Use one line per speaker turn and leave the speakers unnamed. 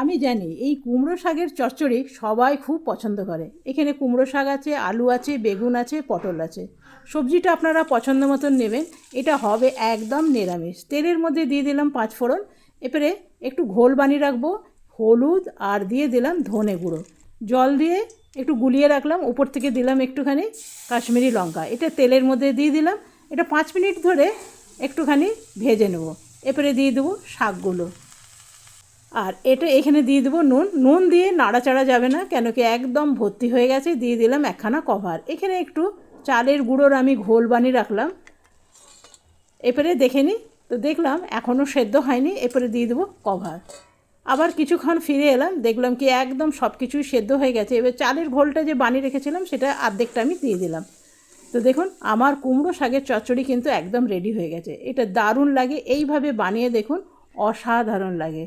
আমি জানি এই কুমড়ো শাকের চচ্চড়ি সবাই খুব পছন্দ করে। এখানে কুমড়ো শাক আছে, আলু আছে, বেগুন আছে, পটল আছে। সবজিটা আপনারা পছন্দ মতন নেবেন। এটা হবে একদম নিরামিষ। তেলের মধ্যে দিয়ে দিলাম 5 ফোড়ন। এরপরে একটু ঘোল বানিয়ে রাখবো, হলুদ আর দিয়ে দিলাম ধনে গুঁড়ো। জল দিয়ে একটু গুলিয়ে রাখলাম, উপর থেকে দিলাম একটুখানি কাশ্মীরি লঙ্কা। এটা তেলের মধ্যে দিয়ে দিলাম। এটা 5 মিনিট ধরে একটুখানি ভেজে নেব। এরপরে দিয়ে দেবো শাকগুলো। আর এটা এখানে দিয়ে দেবো নুন দিয়ে নাড়াচাড়া যাবে না, কেন কি একদম ভর্তি হয়ে গেছে। দিয়ে দিলাম একখানা কভার। এখানে একটু চালের গুঁড়োর আমি ঘোল বানিয়ে রাখলাম। এরপরে দেখে নিই, তো দেখলাম এখনও সেদ্ধ হয়নি। এরপরে দিয়ে দেবো কভার। আবার কিছুক্ষণ ফিরে এলাম, দেখলাম কি একদম সব কিছুই সেদ্ধ হয়ে গেছে। এবার চালের ঘোলটা যে বানিয়ে রেখেছিলাম সেটা অর্ধেকটা আমি দিয়ে দিলাম। তো দেখুন আমার কুমড়ো শাকের চচ্চড়ি কিন্তু একদম রেডি হয়ে গেছে। এটা দারুণ লাগে, এইভাবে বানিয়ে দেখুন, অসাধারণ লাগে।